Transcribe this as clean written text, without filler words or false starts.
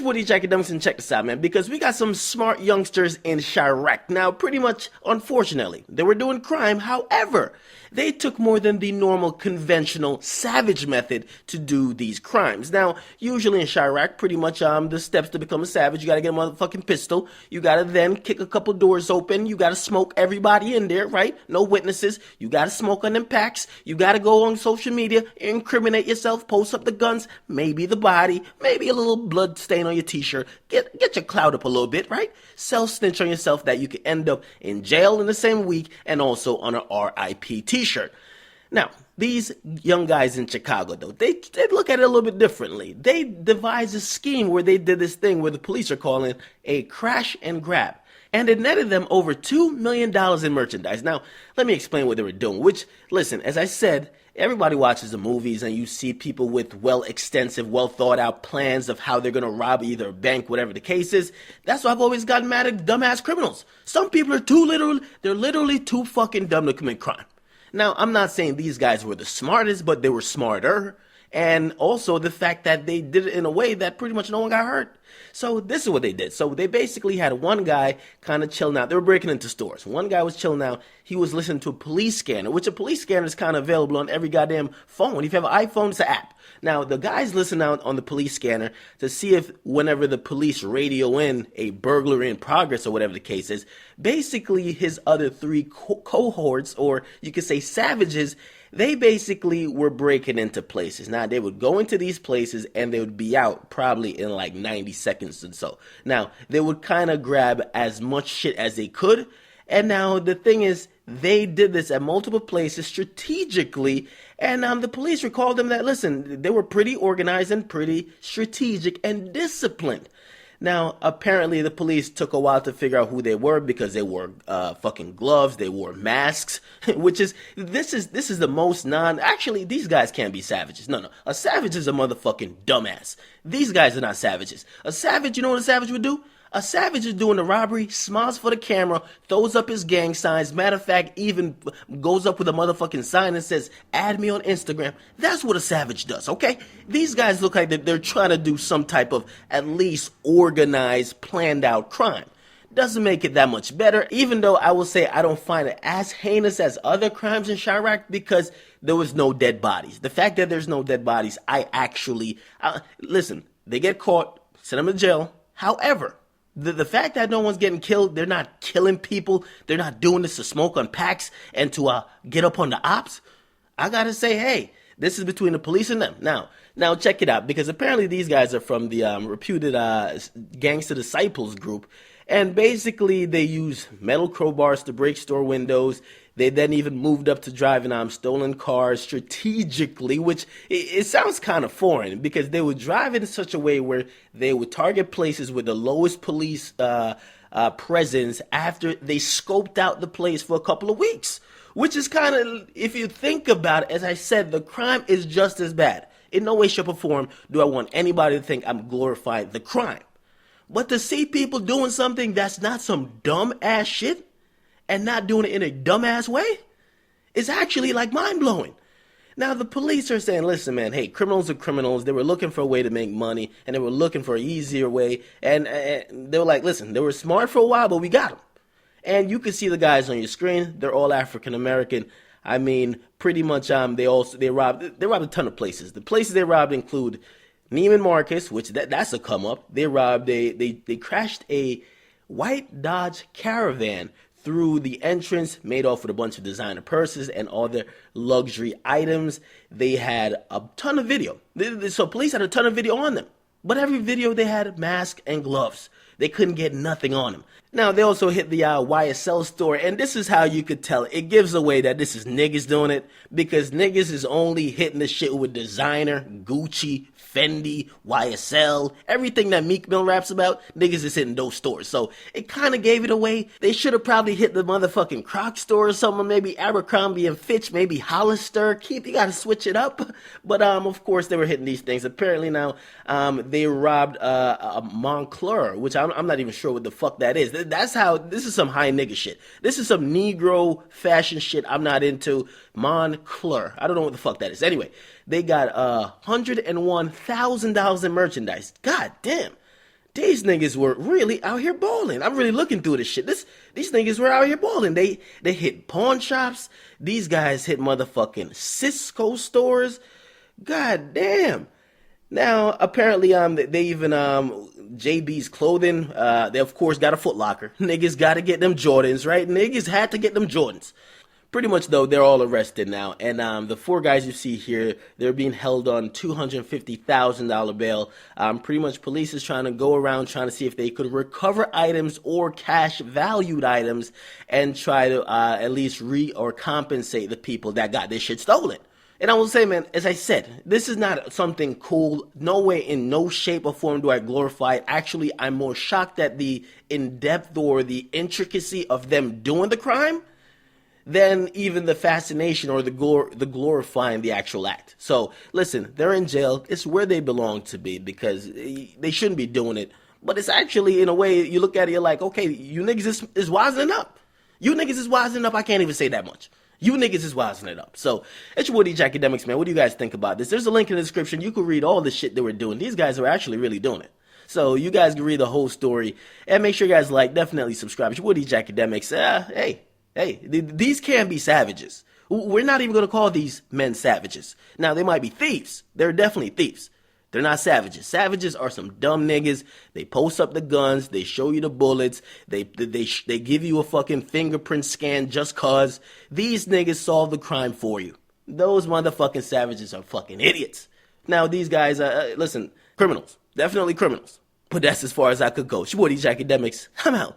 your boy DJ Akademiks, and check this out, man, because we got some smart youngsters in Chiraq. Now, pretty much, unfortunately, they were doing crime. However, they took more than the normal, conventional, savage method to do these crimes. Now, usually in Chiraq, pretty much, the steps to become a savage, you gotta get a motherfucking pistol. You gotta then kick a couple doors open. You gotta smoke everybody in there, right? No witnesses. You gotta smoke on them packs. You gotta go on social media, incriminate yourself, post up the guns, maybe the body, maybe a little blood stain on your t-shirt. Get your clout up a little bit, right? Self-snitch on yourself that you could end up in jail in the same week and also on a RIP t-shirt. Now, these young guys in Chicago, though, they look at it a little bit differently. They devised a scheme where they did this thing where the police are calling a crash and grab. And it netted them over $2 million in merchandise. Now, let me explain what they were doing, which, listen, as I said, everybody watches the movies and you see people with extensive, well-thought-out plans of how they're going to rob either a bank, whatever the case is. That's why I've always gotten mad at dumbass criminals. Some people are they're literally too fucking dumb to commit crime. Now, I'm not saying these guys were the smartest, but they were smarter. And also the fact that they did it in a way that pretty much no one got hurt. So this is what they did. So they basically had one guy kind of chilling out. They were breaking into stores. One guy was chilling out. He was listening to a police scanner, which a police scanner is kind of available on every goddamn phone. If you have an iPhone, it's an app. Now, the guy's listening out on the police scanner to see if whenever the police radio in a burglary in progress or whatever the case is, basically his other three cohorts, or you could say savages, they basically were breaking into places. Now, they would go into these places and they would be out probably in like 90 seconds or so. Now, they would kind of grab as much shit as they could. And now the thing is, they did this at multiple places strategically. And the police recalled them that, listen, they were pretty organized and pretty strategic and disciplined. Now, apparently the police took a while to figure out who they were because they wore fucking gloves, they wore masks, which is, this is the most actually, these guys can't be savages. No, a savage is a motherfucking dumbass. These guys are not savages. A savage, you know what a savage would do? A savage is doing the robbery, smiles for the camera, throws up his gang signs. Matter of fact, even goes up with a motherfucking sign and says, add me on Instagram. That's what a savage does, okay? These guys look like they're trying to do some type of at least organized, planned out crime. Doesn't make it that much better, even though I will say I don't find it as heinous as other crimes in Chiraq because there was no dead bodies. The fact that there's no dead bodies, listen, they get caught, send them to jail. However, the fact that no one's getting killed, they're not killing people, they're not doing this to smoke on packs and to get up on the ops. I gotta say, hey, this is between the police and them. Now check it out, because apparently these guys are from the reputed Gangster Disciples group, and basically they use metal crowbars to break store windows. They then even moved up to driving stolen cars strategically, which it sounds kind of foreign because they would drive it in such a way where they would target places with the lowest police presence after they scoped out the place for a couple of weeks, which is kind of, if you think about it, as I said, the crime is just as bad. In no way, shape, or form do I want anybody to think I'm glorifying the crime. But to see people doing something that's not some dumb ass shit, and not doing it in a dumbass way, is actually like mind-blowing. Now, the police are saying, listen, man, hey, criminals are criminals. They were looking for a way to make money, and they were looking for an easier way. And they were like, listen, they were smart for a while, but we got them. And you can see the guys on your screen. They're all African-American. I mean, pretty much they robbed a ton of places. The places they robbed include Neiman Marcus, which that's a come-up. They crashed a white Dodge Caravan through the entrance, made off with a bunch of designer purses and other luxury items. They had a ton of video. So police had a ton of video on them. But every video they had mask and gloves. They couldn't get nothing on them. Now, they also hit the YSL store, and this is how you could tell. It gives away that this is niggas doing it, because niggas is only hitting the shit with designer, Gucci, Fendi, YSL, everything that Meek Mill raps about, niggas is hitting those stores. So it kind of gave it away. They should have probably hit the motherfucking Croc store or something, maybe Abercrombie and Fitch, maybe Hollister. Keith, you gotta switch it up. But of course they were hitting these things. Apparently now they robbed a Moncler, which I'm not even sure what the fuck that is. This is some high nigga shit. This is some Negro fashion shit I'm not into. Moncler. I don't know what the fuck that is. Anyway, they got $101,000 in merchandise. God damn. These niggas were really out here balling. I'm really looking through this shit. These niggas were out here balling. They hit pawn shops. These guys hit motherfucking Cisco stores. God damn. Now, apparently, they even, JB's clothing, they of course got a Foot Locker. Niggas gotta get them Jordans, right? Niggas had to get them Jordans. Pretty much, though, they're all arrested now. And the four guys you see here, they're being held on $250,000 bail. Pretty much, police is trying to go around trying to see if they could recover items or cash-valued items and try to at least compensate the people that got this shit stolen. And I will say, man, as I said, this is not something cool. No way, in no shape or form do I glorify it. Actually, I'm more shocked at the in-depth or the intricacy of them doing the crime than even the fascination or the glorifying the actual act. So, listen, they're in jail. It's where they belong to be because they shouldn't be doing it. But it's actually, in a way, you look at it, you're like, okay, you niggas is wising up. You niggas is wising up. I can't even say that much. You niggas is wising it up. So, it's your Woody Academics, man. What do you guys think about this? There's a link in the description. You can read all the shit they were doing. These guys are actually really doing it. So, you guys can read the whole story. And make sure you guys definitely subscribe. It's your Woody Academics. Hey, these can't be savages. We're not even going to call these men savages. Now, they might be thieves. They're definitely thieves. They're not savages. Savages are some dumb niggas. They post up the guns. They show you the bullets. They give you a fucking fingerprint scan just cause. These niggas solve the crime for you. Those motherfucking savages are fucking idiots. Now, these guys, listen, criminals. Definitely criminals. But that's as far as I could go. It's your boy, DJ Academics. I'm out.